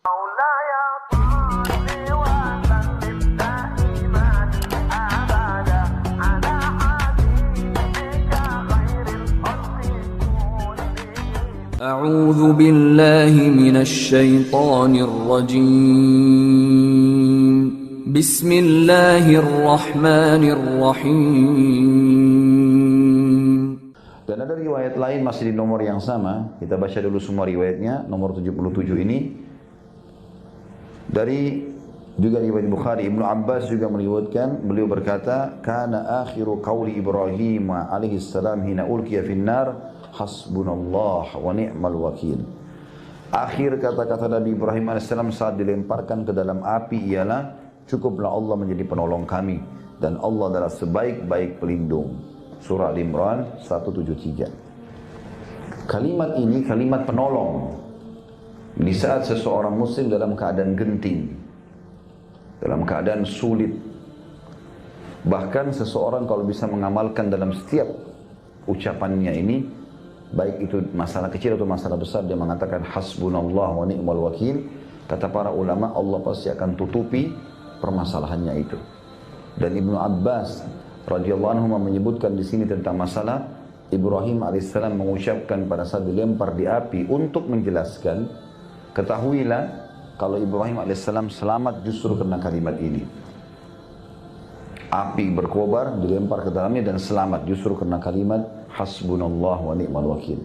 أعوذ بالله من الشيطان الرجيم بسم الله الرحمن الرحيم. Dan ada riwayat lain masih di nomor yang sama. Kita baca dulu semua riwayatnya. Nomor 77 ini dari juga riwayat Bukhari. Ibnu Abbas juga meriwayatkan, beliau berkata, "Kana akhiru qauli Ibrahim alaihi salam hina ulqiya finnar hasbunallah wa ni'mal wakil." Akhir kata-kata Nabi Ibrahim AS saat dilemparkan ke dalam api ialah, cukuplah Allah menjadi penolong kami dan Allah adalah sebaik-baik pelindung. Surah Al-Imran 173. Kalimat ini kalimat penolong di saat seseorang muslim dalam keadaan genting, dalam keadaan sulit. Bahkan seseorang kalau bisa mengamalkan dalam setiap ucapannya ini, baik itu masalah kecil atau masalah besar, dia mengatakan hasbunallah wa ni'mal wakil. Kata para ulama, Allah pasti akan tutupi permasalahannya itu. Dan Ibnu Abbas radhiyallahu anhu menyebutkan di sini tentang masalah Ibrahim alaihissalam mengucapkan pada saat dilempar di api untuk menjelaskan, ketahuilah kalau Ibrahim alaihissalam selamat justru karena kalimat ini. Api berkobar, dilempar ke dalamnya dan selamat justru karena kalimat hasbunallah wa ni'mal wakil.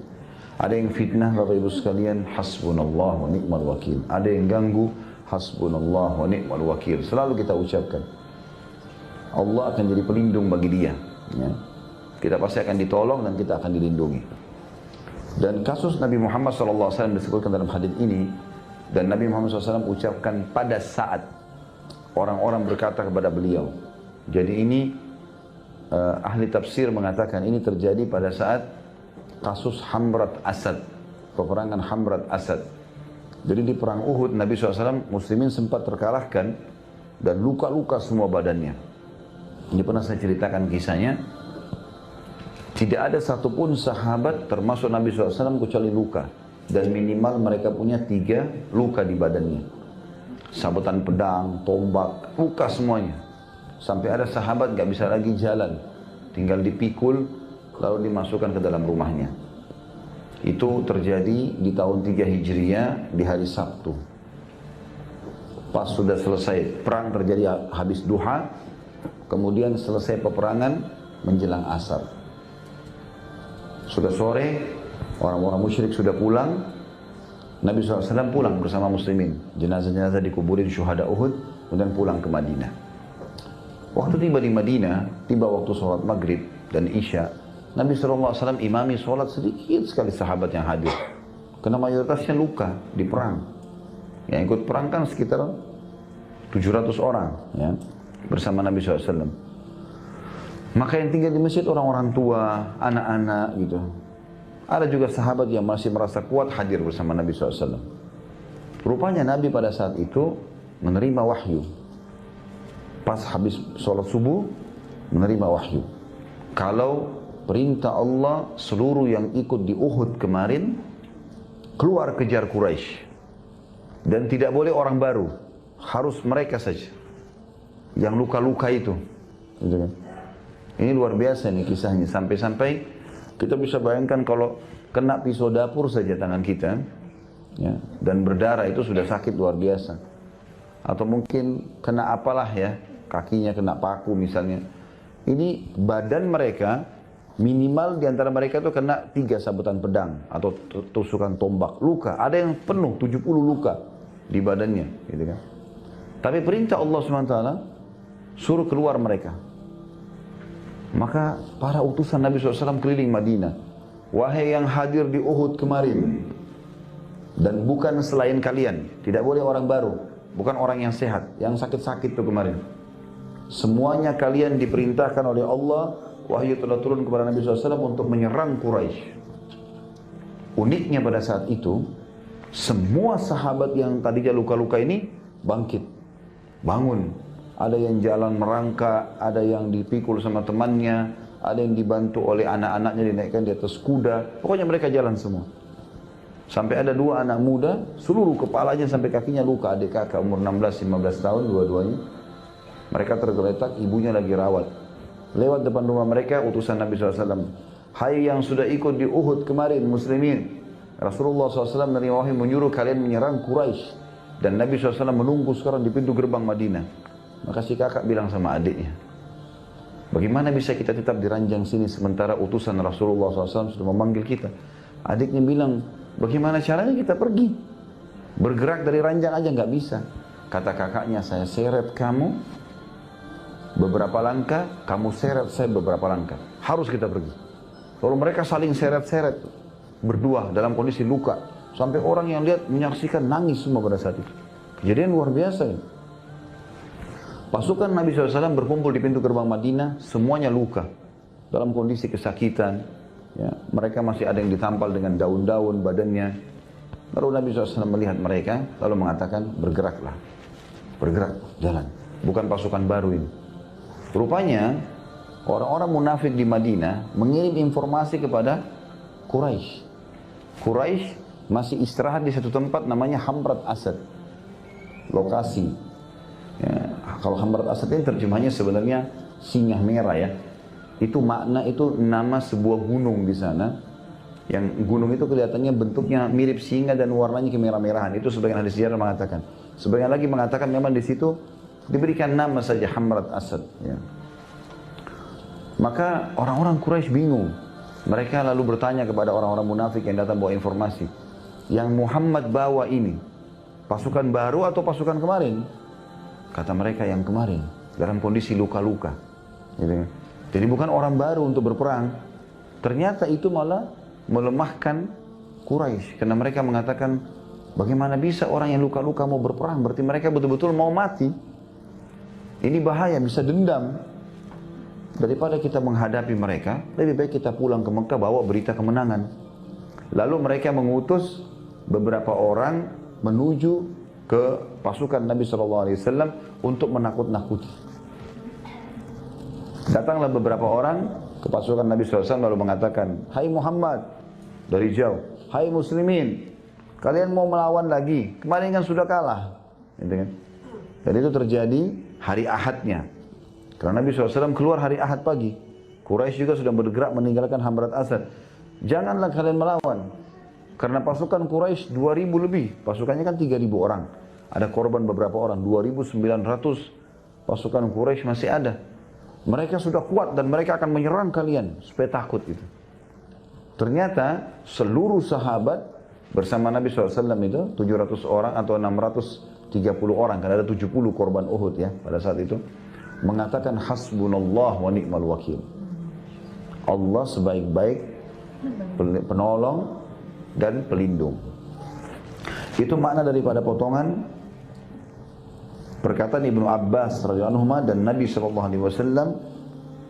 Ada yang fitnah Bapak Ibu sekalian, hasbunallah wa ni'mal wakil. Ada yang ganggu, hasbunallah wa ni'mal wakil. Selalu kita ucapkan, Allah akan jadi pelindung bagi dia, ya. Kita pasti akan ditolong dan kita akan dilindungi. Dan kasus Nabi Muhammad SAW disebutkan dalam hadis ini, dan Nabi Muhammad SAW ucapkan pada saat orang-orang berkata kepada beliau. Jadi ini ahli tafsir mengatakan ini terjadi pada saat kasus Hamrat Asad, peperangan Hamrat Asad. Jadi di perang Uhud Nabi SAW muslimin sempat terkalahkan dan luka-luka semua badannya. Ini pernah saya ceritakan kisahnya. Tidak ada satupun sahabat termasuk Nabi SAW kecuali luka. Dan minimal mereka punya 3 luka di badannya. Sabetan pedang, tombak, luka semuanya. Sampai ada sahabat gak bisa lagi jalan, tinggal dipikul lalu dimasukkan ke dalam rumahnya. Itu terjadi di tahun 3 Hijriah di hari Sabtu. Pas sudah selesai perang terjadi habis duha, kemudian selesai peperangan menjelang asar. Sudah sore, orang-orang musyrik sudah pulang. Nabi SAW pulang bersama muslimin. Jenazah-jenazah dikuburin syuhada Uhud, kemudian pulang ke Madinah. Waktu tiba di Madinah, tiba waktu sholat maghrib dan isya, Nabi SAW imami sholat, sedikit sekali sahabat yang hadir. Karena mayoritasnya luka di perang. Yang ikut perang kan sekitar 700 orang, ya, bersama Nabi SAW. Maka yang tinggal di masjid orang-orang tua, anak-anak gitu. Ada juga sahabat yang masih merasa kuat hadir bersama Nabi SAW. Rupanya Nabi pada saat itu menerima wahyu. Pas habis sholat subuh, menerima wahyu. Kalau perintah Allah, seluruh yang ikut di Uhud kemarin, keluar kejar Quraisy. Dan tidak boleh orang baru, harus mereka saja. Yang luka-luka itu. Gitu kan? Ini luar biasa nih kisahnya. Sampai-sampai kita bisa bayangkan kalau kena pisau dapur saja tangan kita, ya, dan berdarah itu sudah sakit luar biasa. Atau mungkin kena apalah ya, kakinya kena paku misalnya. Ini badan mereka, minimal diantara mereka itu kena 3 sabetan pedang atau tusukan tombak. Luka, ada yang penuh 70 luka di badannya, gitu kan. Tapi perintah Allah SWT suruh keluar mereka. Maka para utusan Nabi SAW keliling Madinah. Wahai yang hadir di Uhud kemarin, dan bukan selain kalian, tidak boleh orang baru, bukan orang yang sehat, yang sakit-sakit itu kemarin. Semuanya kalian diperintahkan oleh Allah, wahyu telah turun kepada Nabi SAW untuk menyerang Quraisy. Uniknya pada saat itu, semua sahabat yang tadinya luka-luka ini bangkit, bangun. Ada yang jalan merangkak, ada yang dipikul sama temannya, ada yang dibantu oleh anak-anaknya dinaikkan di atas kuda. Pokoknya mereka jalan semua. Sampai ada dua anak muda, seluruh kepalanya sampai kakinya luka, adik kakak umur 16-15 tahun dua-duanya. Mereka tergeletak, ibunya lagi rawat. Lewat depan rumah mereka, utusan Nabi SAW. Hai yang sudah ikut di Uhud kemarin, muslimin. Rasulullah SAW dari wahyu menyuruh kalian menyerang Quraisy. Dan Nabi SAW menunggu sekarang di pintu gerbang Madinah. Maka si kakak bilang sama adiknya, bagaimana bisa kita tetap di ranjang sini sementara utusan Rasulullah SAW sudah memanggil kita? Adiknya bilang, bagaimana caranya kita pergi? Bergerak dari ranjang aja nggak bisa. Kata kakaknya, saya seret kamu beberapa langkah, kamu seret saya beberapa langkah. Harus kita pergi. Lalu mereka saling seret-seret berdua dalam kondisi luka. Sampai orang yang lihat menyaksikan nangis semua pada saat itu. Kejadian luar biasa ini. Pasukan Nabi SAW berkumpul di pintu gerbang Madinah, semuanya luka. Dalam kondisi kesakitan. Ya, mereka masih ada yang ditampal dengan daun-daun badannya. Lalu Nabi SAW melihat mereka, lalu mengatakan, bergeraklah. Bergerak, jalan. Bukan pasukan baru ini. Rupanya, orang-orang munafik di Madinah mengirim informasi kepada Quraisy. Quraisy masih istirahat di satu tempat namanya Hamrat Asad. Lokasi. Ya, kalau Hamrat Asad ini terjemahnya sebenarnya singa merah ya. Itu makna, itu nama sebuah gunung di sana. Yang gunung itu kelihatannya bentuknya mirip singa dan warnanya kemerah-merahan. Itu sebagian hadis sejarah mengatakan. Sebagian lagi mengatakan memang di situ diberikan nama saja Hamrat Asad. Ya. Maka orang-orang Quraisy bingung. Mereka lalu bertanya kepada orang-orang munafik yang datang bawa informasi. Yang Muhammad bawa ini, pasukan baru atau pasukan kemarin? Kata mereka yang kemarin, dalam kondisi luka-luka. Gitu. Jadi bukan orang baru untuk berperang. Ternyata itu malah melemahkan Quraisy. Karena mereka mengatakan, bagaimana bisa orang yang luka-luka mau berperang? Berarti mereka betul-betul mau mati. Ini bahaya, bisa dendam. Daripada kita menghadapi mereka, lebih baik kita pulang ke Mekah bawa berita kemenangan. Lalu mereka mengutus beberapa orang menuju ke pasukan Nabi SAW untuk menakut-nakuti. Datanglah beberapa orang ke pasukan Nabi SAW lalu mengatakan, hai Muhammad, dari jauh, hai muslimin, kalian mau melawan lagi? Kemarin kan sudah kalah. Gitu kan? Dan itu terjadi hari Ahadnya. Karena Nabi SAW keluar hari Ahad pagi. Quraisy juga sudah bergerak meninggalkan Hamrat Asad. Janganlah kalian melawan. Karena pasukan Quraisy 2.000 lebih. Pasukannya kan 3.000 orang. Ada korban beberapa orang. 2.900 pasukan Quraisy masih ada. Mereka sudah kuat dan mereka akan menyerang kalian. Supaya takut itu. Ternyata seluruh sahabat bersama Nabi SAW itu 700 orang atau 630 orang. Karena ada 70 korban Uhud ya pada saat itu. Mengatakan hasbunallah wa ni'mal wakil. Allah sebaik-baik penolong dan pelindung. Itu makna daripada potongan perkataan Ibnu Abbas radhiyallahu anhu dan Nabi SAW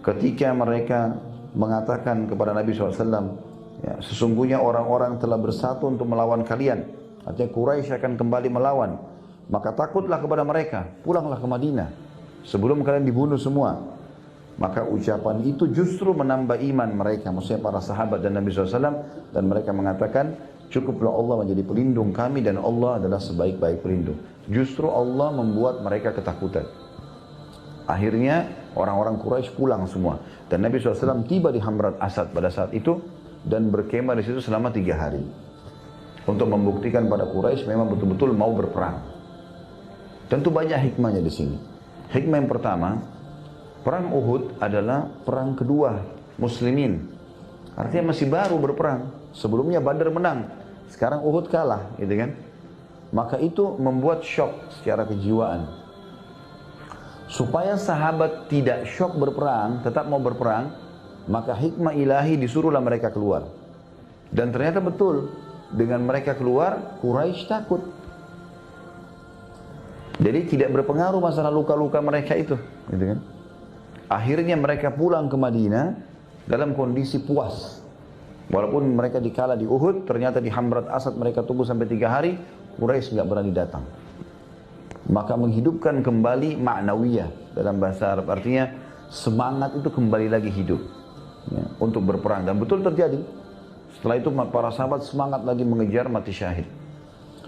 ketika mereka mengatakan kepada Nabi SAW, ya, sesungguhnya orang-orang telah bersatu untuk melawan kalian. Artinya Quraisy akan kembali melawan. Maka takutlah kepada mereka, pulanglah ke Madinah sebelum kalian dibunuh semua. Maka ucapan itu justru menambah iman mereka, maksudnya para sahabat dan Nabi SAW, dan mereka mengatakan, cukuplah Allah menjadi pelindung kami dan Allah adalah sebaik-baik pelindung. Justru Allah membuat mereka ketakutan. Akhirnya orang-orang Quraisy pulang semua dan Nabi SAW tiba di Hamrat Asad pada saat itu dan berkemah di situ selama 3 hari untuk membuktikan pada Quraisy memang betul-betul mau berperang. Tentu banyak hikmahnya di sini. Hikmah yang pertama, perang Uhud adalah perang kedua muslimin. Artinya masih baru berperang. Sebelumnya Badar menang, sekarang Uhud kalah, gitu kan? Maka itu membuat syok secara kejiwaan. Supaya sahabat tidak syok berperang, tetap mau berperang, maka hikmah ilahi disuruhlah mereka keluar. Dan ternyata betul, dengan mereka keluar, Quraisy takut. Jadi tidak berpengaruh masalah luka-luka mereka itu, gitu kan? Akhirnya mereka pulang ke Madinah dalam kondisi puas. Walaupun mereka dikalah di Uhud, ternyata di Hamrat Asad mereka tunggu sampai 3 hari, Quraisy nggak berani datang. Maka menghidupkan kembali ma'nawiyah dalam bahasa Arab, artinya semangat itu kembali lagi hidup ya, untuk berperang. Dan betul terjadi. Setelah itu para sahabat semangat lagi mengejar mati syahid.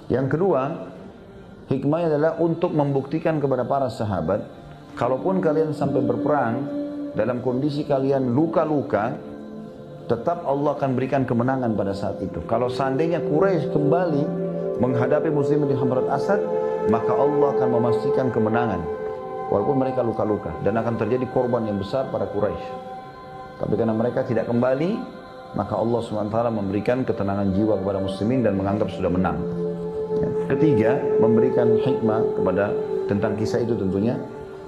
Yang kedua, hikmahnya adalah untuk membuktikan kepada para sahabat, kalaupun kalian sampai berperang dalam kondisi kalian luka-luka, tetap Allah akan berikan kemenangan pada saat itu. Kalau seandainya Quraisy kembali menghadapi muslimin di Hamrat Asad, maka Allah akan memastikan kemenangan walaupun mereka luka-luka, dan akan terjadi korban yang besar pada Quraisy. Tapi karena mereka tidak kembali, maka Allah SWT memberikan ketenangan jiwa kepada muslimin dan menganggap sudah menang. Ketiga, memberikan hikmah kepada tentang kisah itu tentunya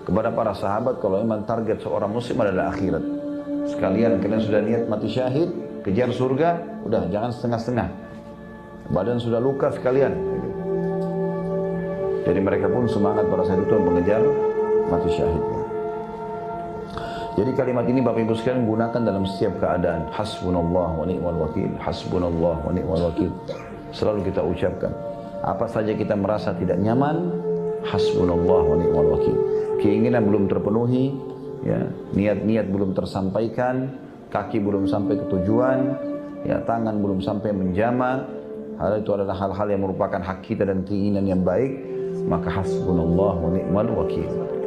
kepada para sahabat, kalau memang target seorang muslim adalah akhirat. Sekalian kalian sudah niat mati syahid, kejar surga, udah jangan setengah-setengah. Badan sudah luka sekalian. Jadi mereka pun semangat pada saat itu mengejar mati syahidnya. Jadi kalimat ini Bapak Ibu sekalian gunakan dalam setiap keadaan. Hasbunallah wa ni'mal wakil. Hasbunallah wa ni'mal wakil. Selalu kita ucapkan. Apa saja kita merasa tidak nyaman, hasbunallah wa ni'mal wakil. Keinginan belum terpenuhi, ya, niat-niat belum tersampaikan, kaki belum sampai ke tujuan, ya, tangan belum sampai menjama, hal itu adalah hal-hal yang merupakan hak kita dan keinginan yang baik, maka hasbunallah wa ni'mal wakil.